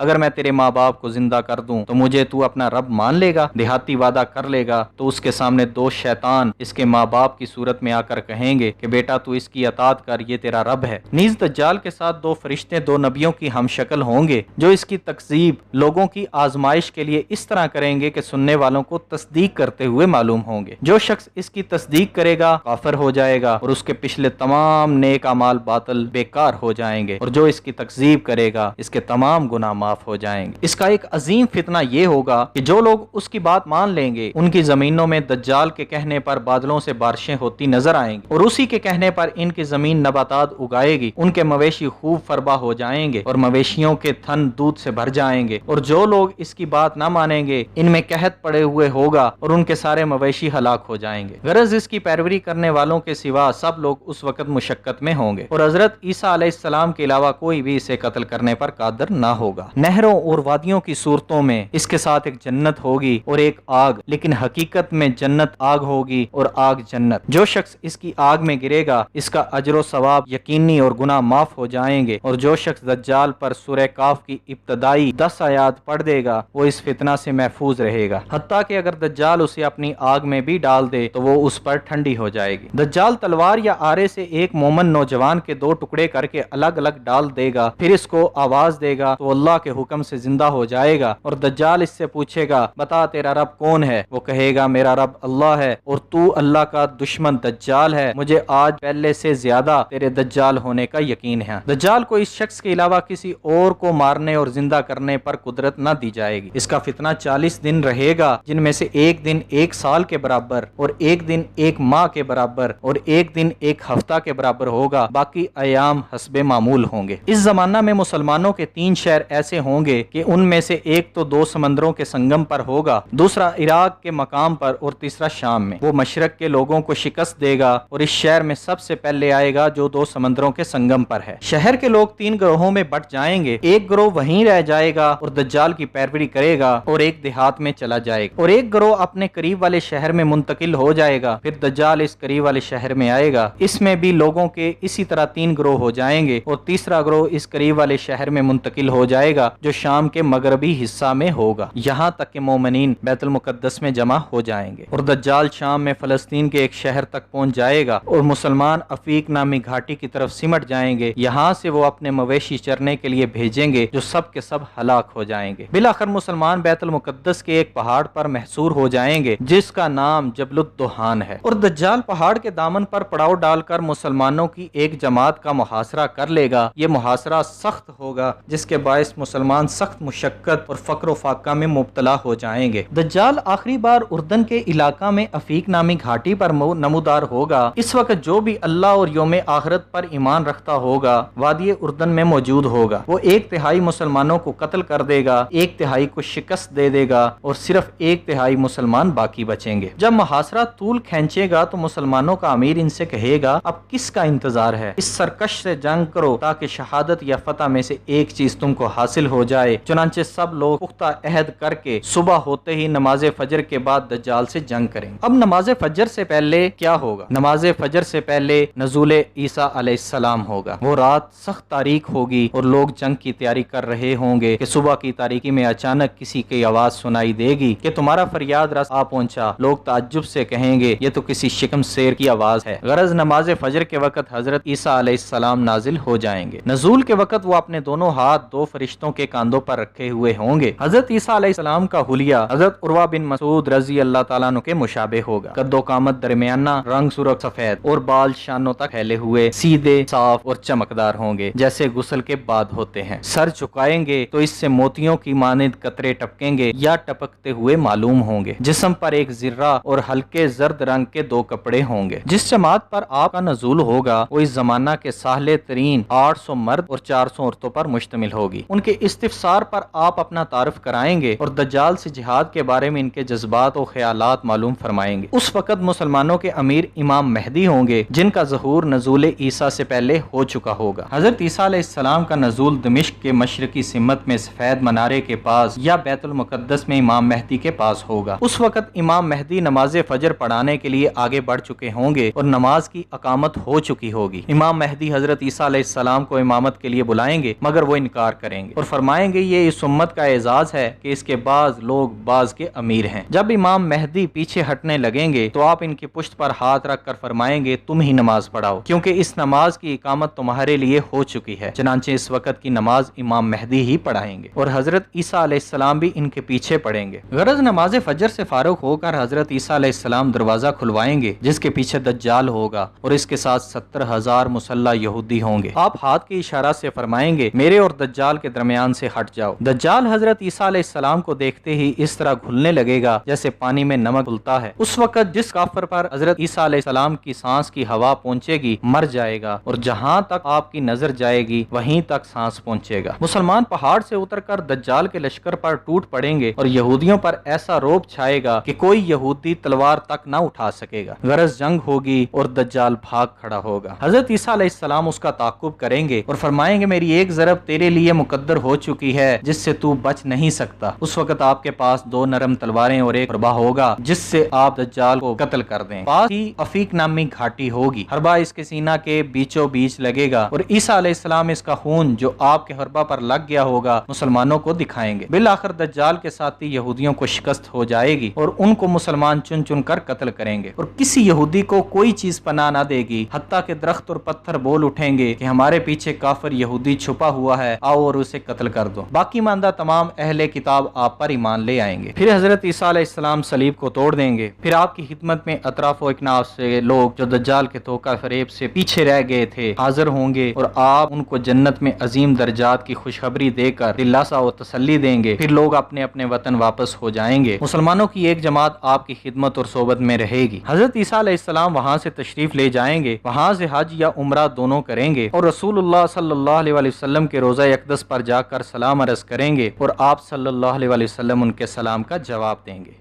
اگر میں تیرے ماں باپ کو زندہ کر دوں تو مجھے تو اپنا رب مان لے گا؟ دیہاتی وعدہ کر لے گا تو اس کے سامنے دو شیطان اس کے ماں باپ کی صورت میں آ کر کہیں گے کہ بیٹا تو اس کی اطاعت کر، یہ تیرا رب ہے۔ نیز دجال کے ساتھ دو فرشتے دو نبیوں کی ہم شکل ہوں گے جو اس کی تکذیب لوگوں کی آزمائش کے لیے اس طرح کریں گے کہ سننے والوں کو تصدیق کرتے ہوئے معلوم ہوں گے۔ جو شخص اس کی تصدیق کرے گا کافر ہو جائے گا اور اس کے پچھلے تمام نیک اعمال باطل بیکار ہو جائیں گے، اور جو اس کی تکذیب کرے گا اس کے تمام گناہ معاف ہو جائیں گے۔ اس کا ایک عظیم فتنہ یہ ہوگا کہ جو لوگ اس کی بات مان لیں گے ان کی زمینوں میں دجال کے کہنے پر بادلوں سے بارشیں ہوتی نظر آئیں گی، اور اسی کے کہنے پر ان کی زمین نباتات اگائے گی، ان کے مویشی خوب فربا ہو جائیں گے اور مویشیوں کے تھن دودھ سے بھر جائیں گے، اور جو لوگ اس کی بات نہ مانیں گے ان میں قحط پڑے ہوئے ہوگا اور ان کے سارے مویشی ہلاک ہو جائیں گے۔ غرض اس کی پیروی کرنے والوں کے سوا سب لوگ اس وقت مشقت میں ہوں گے، اور حضرت عیسیٰ علیہ السلام کے علاوہ کوئی بھی اسے قتل کرنے پر قادر نہ ہوگا۔ نہروں اور وادیوں کی صورتوں میں اس کے ساتھ ایک جنت ہوگی اور ایک آگ، لیکن حقیقت میں جنت آگ ہوگی اور آگ جنت۔ جو شخص اس کی آگ میں گرے گا اس کا اجر و ثواب یقینی اور گناہ معاف ہو جائیں گے، اور جو شخص دجال پر سورہ کاف کی ابتدائی 10 آیات پڑھ دے گا وہ اس فتنہ سے محفوظ رہے گا، حتیٰ کہ اگر دجال اسے اپنی آگ میں بھی ڈال دے تو وہ اس پر ٹھنڈی ہو جائے گی۔ دجال تلوار یا آرے سے ایک مومن نوجوان کے دو ٹکڑے کر کے الگ الگ ڈال دے گا، پھر اس کو آواز دے گا تو اللہ کے حکم سے زندہ ہو جائے گا، اور دجال اس سے پوچھے گا بتا تیرا رب کون ہے؟ وہ کہے گا میرا رب اللہ ہے اور تو اللہ کا دشمن دجال ہے، مجھے آج پہلے سے زیادہ تیرے دجال ہونے کا یقین ہے۔ دجال کو اس شخص کے علاوہ کسی اور کو مارنے اور زندہ کرنے پر قدرت نہ دی جائے گی۔ اس کا فتنہ 40 دن رہے گا، جن میں سے ایک دن ایک سال کے برابر اور ایک دن ایک ماہ کے برابر اور ایک دن ایک ہفتہ کے برابر ہوگا، باقی ایام حسب معمول ہوں گے۔ اس زمانہ میں مسلمانوں کے 3 شہر ایسے ہوں گے کہ ان میں سے ایک تو 2 سمندروں کے سنگم پر ہوگا، دوسرا عراق کے مقام پر اور تیسرا شام میں۔ وہ مشرق کے لوگوں کو شکست دے گا اور اس شہر میں سب سے پہلے آئے گا جو 2 سمندروں کے سنگم پر ہے۔ شہر کے لوگ 3 گروہوں میں بٹ جائیں گے، ایک گروہ وہیں رہ جائے گا اور دجال کی پیروی کرے گا اور ایک دیہات میں چلا جائے گا، اور ایک گروہ اپنے قریب والے شہر میں منتقل ہو جائے گا، پھر دجال اس قریب والے شہر میں آئے گا، اس میں بھی لوگوں کے اسی طرح 3 گروہ ہو جائیں گے، اور تیسرا گروہ اس قریب والے شہر میں منتقل ہو جائے گا جو شام کے مغربی حصہ میں ہوگا، یہاں تک کہ مومنین بیت المقدس میں جمع ہو جائیں گے، اور دجال شام میں فلسطین کے ایک شہر تک پہنچ جائے گا اور مسلمان افیق نامی گھاٹی کی طرف سمٹ جائیں گے، یہاں سے وہ اپنے مویشی چرنے کے لیے بھیجیں گے جو سب کے سب ہلاک ہو جائیں گے۔ بالآخر مسلمان بیت المقدس کے ایک پہاڑ پر محصور ہو جائیں گے جس کا نام جبل الدہان ہے، اور دجال پہاڑ کے دامن پر پڑاؤ ڈال کر مسلمانوں کی ایک جماعت کا محاصرہ کر لے گا۔ یہ محاصرہ سخت ہوگا جس کے باعث مسلمان سخت مشقت اور فقر و فاقہ میں مبتلا ہو جائیں گے۔ دجال آخری بار اردن کے علاقہ میں افیق نامی گھاٹی پر نمودار ہوگا۔ اس وقت جو بھی اللہ اور یوم آخرت پر ایمان رکھتا ہوگا وادی اردن میں موجود ہوگا۔ وہ 1/3 مسلمانوں کو قتل کر دے گا، 1/3 کو شکست دے دے گا اور صرف 1/3 مسلمان باقی بچیں گے۔ جب محاصرہ طول کھینچے گا تو مسلمانوں کا امیر ان سے کہے گا اب کس کا انتظار ہے؟ اس سرکش سے جنگ کرو تاکہ شہادت یا فتح میں سے ایک چیز تم کو حاصل ہو جائے۔ چنانچہ سب لوگ پختہ عہد کر کے صبح ہوتے ہی نماز فجر کے بعد دجال سے جنگ کریں۔ اب نماز فجر سے پہلے کیا ہوگا؟ نماز فجر سے پہلے نزول عیسیٰ علیہ السلام ہوگا۔ وہ رات سخت تاریک ہوگی اور لوگ جنگ کی تیاری کر رہے ہوں گے کہ صبح کی تاریکی میں اچانک کسی کی آواز سنائی دے گی کہ تمہارا فریاد رس آ پہنچا۔ لوگ تعجب سے کہیں گے یہ تو کسی شکم شیر کی آواز ہے۔ غرض نماز فجر کے وقت حضرت عیسیٰ علیہ السلام نازل ہو جائیں گے۔ نزول کے وقت وہ اپنے دونوں ہاتھ 2 فرشتوں کے کاندھوں پر رکھے ہوئے ہوں گے۔ حضرت عیسیٰ علیہ السلام کا حلیہ حضرت عروہ بن مسعود رضی اللہ تعالیٰ عنہ کے مشابہ ہوگا۔ قد و قامت درمیانہ، رنگ سرخ سفید اور بال شانوں تک پھیلے ہوئے، سیدھے، صاف اور چمکدار ہوں گے جیسے غسل کے بعد ہوتے ہیں۔ سر جھکائیں گے تو اس سے موتیوں کی مانند قطرے ٹپکیں گے یا ٹپکتے ہوئے معلوم ہوں گے۔ جسم پر ایک زرہ اور ہلکے زرد رنگ کے 2 کپڑے ہوں گے۔ جس جماعت پر آپ کا نزول ہوگا وہ اس زمانہ کے ساحلے ترین 800 مرد اور 400 عورتوں پر مشتمل ہوگی۔ ان کے استفسار پر آپ اپنا تعارف کرائیں گے اور دجال سے جہاد کے بارے میں ان کے جذبات و خیالات معلوم فرمائیں گے۔ اس وقت مسلمانوں کے امیر امام مہدی ہوں گے جن کا ظہور نزول عیسیٰ سے پہلے ہو چکا ہوگا۔ حضرت عیسیٰ علیہ السلام کا نزول دمشق کے مشرقی سمت میں سفید منارے کے پاس یا بیت المقدس میں امام مہدی کے پاس ہوگا۔ اس وقت امام مہدی نماز فجر پڑھانے کے لیے آگے بڑھ چکے ہوں گے اور نماز کی اقامت ہو چکی ہوگی۔ امام مہدی حضرت عیسیٰ علیہ السلام کو امامت کے لیے بلائیں گے مگر وہ انکار کریں گے اور فرمائیں گے یہ اس امت کا اعزاز ہے کہ اس کے بعض لوگ بعض کے امیر ہیں۔ جب امام مہدی پیچھے ہٹنے لگیں گے تو آپ ان کی پشت پر ہاتھ رکھ کر فرمائیں گے تم ہی نماز پڑھاؤ، کیونکہ اس نماز کی اقامت تمہارے لیے ہو چکی ہے۔ چنانچہ اس وقت کی نماز امام مہدی ہی پڑھائیں گے اور حضرت عیسیٰ علیہ السلام بھی ان کے پیچھے پڑھیں گے۔ غرض نماز فجر سے فارغ ہو کر حضرت عیسیٰ علیہ السلام دروازہ کھلوائیں گے جس کے پیچھے دجال ہوگا اور اس کے ساتھ 70,000 مسلح یہودی ہوں گے۔ آپ ہاتھ کے اشارہ سے فرمائیں گے میرے اور دجال کے درمیان سے ہٹ جاؤ۔ دجال حضرت عیسیٰ علیہ السلام کو دیکھتے ہی اس طرح گھلنے لگے گا جیسے پانی میں نمک گھلتا ہے۔ اس وقت جس کافر پر حضرت عیسیٰ علیہ السلام کی سانس کی ہوا پہنچے گی مر جائے گا اور جہاں تک آپ کی نظر جائے گی وہیں تک سانس پہنچے گا۔ مسلمان پہاڑ سے اتر کر دجال کے لشکر پر ٹوٹ پڑیں گے اور یہودیوں پر ایسا روب چھائے گا کہ کوئی یہودی تلوار تک نہ اٹھا سکے گا۔ غرض جنگ ہوگی اور دجال بھاگ کھڑا ہوگا۔ حضرت عیسیٰ علیہ السلام اس کا تعاقب کریں گے اور فرمائیں گے میری ایک ضرب تیرے لیے مقدر ہو چکی ہے جس سے تو بچ نہیں سکتا۔ اس وقت آپ کے پاس 2 نرم تلواریں اور ایک حربہ ہوگا جس سے آپ دجال کو قتل کر دیں۔ پاس ہی افیق نامی گھاٹی ہوگی، حربہ اس کے سینہ کے بیچوں بیچ لگے گا اور عیسیٰ علیہ السلام اس کا خون جو آپ کے حربہ پر لگ گیا ہوگا مسلمانوں کو دکھائیں گے۔ بالآخر دجال کے ساتھی یہودیوں کو شکست ہو جائے گی اور ان کو مسلمان چن چن کر قتل کریں گے اور کسی یہودی کو کوئی چیز پناہ نہ دے گی، حتیٰ کہ درخت اور پتھر بول اٹھیں گے کہ ہمارے پیچھے کافر یہودی چھپا ہوا ہے، آؤ اور اسے قتل کر دو۔ باقی ماندہ تمام اہل کتاب آپ پر ایمان لے آئیں گے۔ پھر حضرت عیسیٰ علیہ السلام صلیب کو توڑ دیں گے۔ پھر آپ کی خدمت میں اطراف و اکناف سے لوگ جو دجال کے دھوکہ فریب سے پیچھے رہ گئے تھے حاضر ہوں گے اور آپ ان کو جنت میں عظیم درجات کی خوشخبری دے کر دلاسا و تسلی دیں گے۔ پھر لوگ اپنے اپنے وطن واپس ہو جائیں گے۔ مسلمانوں کی ایک جماعت آپ کی خدمت اور صحبت میں رہے گی۔ حضرت عیسیٰ علیہ السلام وہاں سے تشریف لے جائیں گے، وہاں سے حج یا عمرہ دونوں کریں گے اور رسول اللہ صلی اللہ علیہ وسلم کے روضہ اقدس پر جا کر سلام عرض کریں گے اور آپ صلی اللہ علیہ وسلم ان کے سلام کا جواب دیں گے۔